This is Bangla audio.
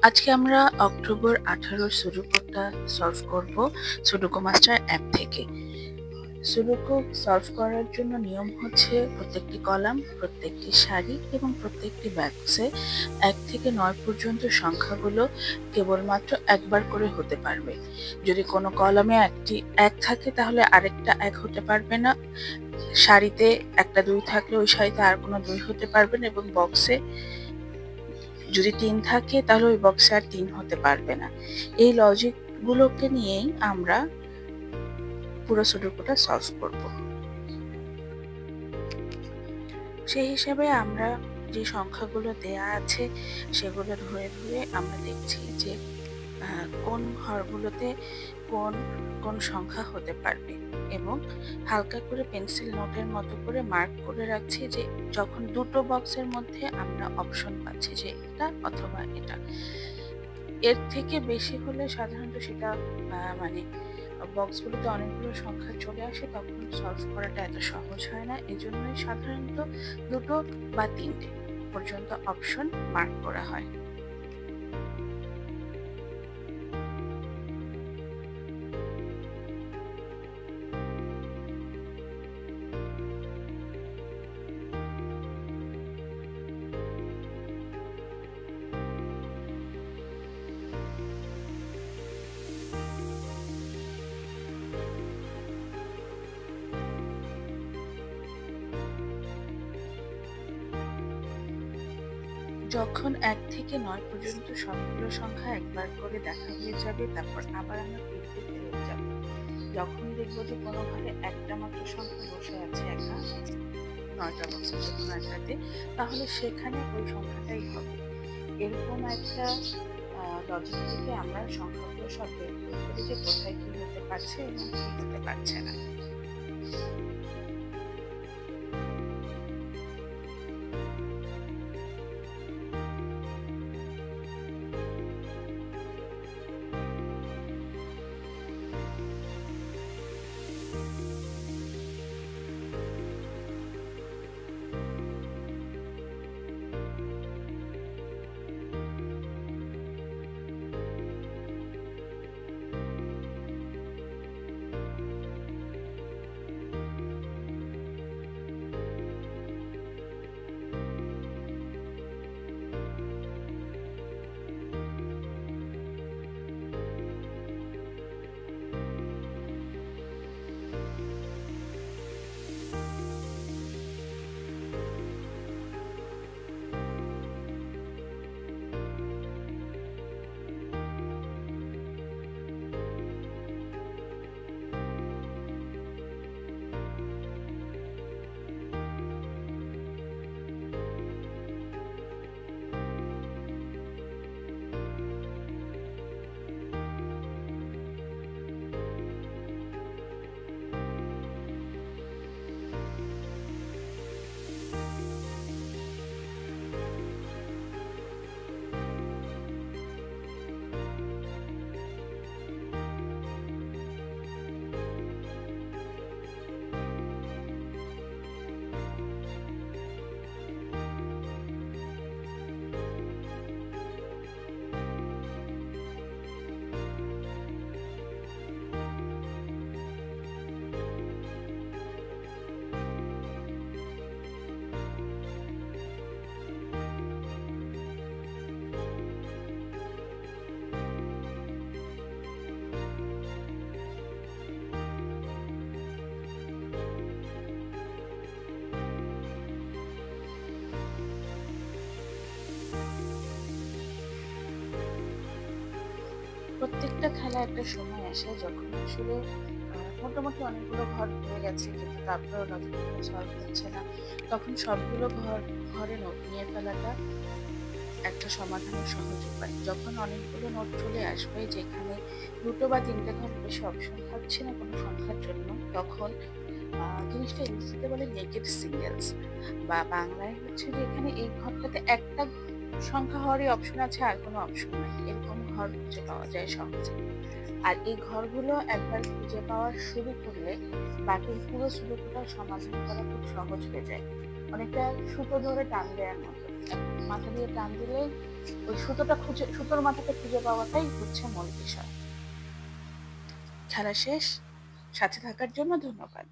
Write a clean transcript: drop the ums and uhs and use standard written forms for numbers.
আজকে আমরা অক্টোবর 18 সুডোকুটা সলভ করব সুডোকু মাস্টার অ্যাপ থেকে। সুডোকু সলভ করার জন্য নিয়ম হচ্ছে প্রত্যেকটি কলাম, প্রত্যেকটি সারি এবং প্রত্যেকটি বাক্সে 1 থেকে 9 পর্যন্ত সংখ্যাগুলো কেবলমাত্র একবার করে হতে পারবে। যদি কোনো কলামে একটি 1 থাকে তাহলে আরেকটা 1 হতে পারবে না। সারিতে একটা 2 থাকলে ওই সারিতে আর কোনো 2 হতে পারবে না, এবং বক্সে যদি 3 থাকে তাহলে ওই বক্সে আর 3 হতে পারবে না। এই লজিক গুলোকে নিয়েই আমরা পুরো সুডোকুটা সলভ করব। সেই হিসাবে আমরা যে সংখ্যাগুলো দেয়া আছে সেগুলো ধরে ধরে আমরা দেখছি যে কোন ঘরগুলোতে কোন কোন সংখ্যা হতে পারবে, এবং হালকা করে পেন্সিল নোটের মতো করে মার্ক করে রাখছি যে যখন দুটো বক্সের মধ্যে আমরা অপশন পাচ্ছি যে এটা অথবা এটা। এর থেকে বেশি হলে সাধারণত সেটা মানে বক্সগুলোতে অনেকগুলো সংখ্যা চলে আসে, তখন সলভ করাটা এত সহজ হয় না। এজন্যই সাধারণত 2 বা 3টে পর্যন্ত অপশন মার্ক করা হয়। যখন 1 থেকে 9 পর্যন্ত সবগুলো সংখ্যা একবার করে দেখা হয়ে যাবে, তারপর আবার আমরা ফিরতে ফেরত যাব। যখন দেখবো যে কোনো ঘরে একটা মাত্র সংখ্যা বসে আছে একা 9টা বক্সের যে কোনো একটাতে, তাহলে সেখানে ওই সংখ্যাটাই হবে। এরকম একটা লজিক থেকে আমরা সংখ্যাগুলো সব বের করে ফেলি যে কোথায় কি হতে পারছে এবং কি হতে পারছে না। প্রত্যেকটা খেলা একটা সময় আসে যখন আসলে মোটামুটি অনেকগুলো ঘর হয়ে গেছে, কিন্তু তারপরেও লজিকগুলো সলভ হচ্ছে না। তখন সবগুলো ঘরে নোট নিয়ে ফেলাটা একটা সমাধানের সহজ উপায়। যখন অনেকগুলো নোট চলে আসবে যেখানে 2 বা 3টে ঘর বেশি অপশন থাকছে না কোনো সংখ্যার জন্য, তখন জিনিসটা ইংরেজিতে বলে নেগেড সিঙ্গেলস, বা বাংলায় হচ্ছে যে এখানে এই ঘরটাতে একটা সংখ্যা হওয়ারই অপশন আছে আর কোনো অপশন নাই, এরকম ঘর খুঁজে পাওয়া যায় সহজে। আর এই ঘরগুলো একবার খুঁজে পাওয়া শুরু করলে বাকি পুরো সুডোকুটা সমাধান করা খুব সহজ হয়ে যায়, অনেকটা সুতো ধরে টান দেওয়ার মতো। মাথা দিয়ে টান দিলেই ওই সুতোর মাথাটা খুঁজে পাওয়াটাই হচ্ছে মূল বিষয়। খেলা শেষ। সাথে থাকার জন্য ধন্যবাদ।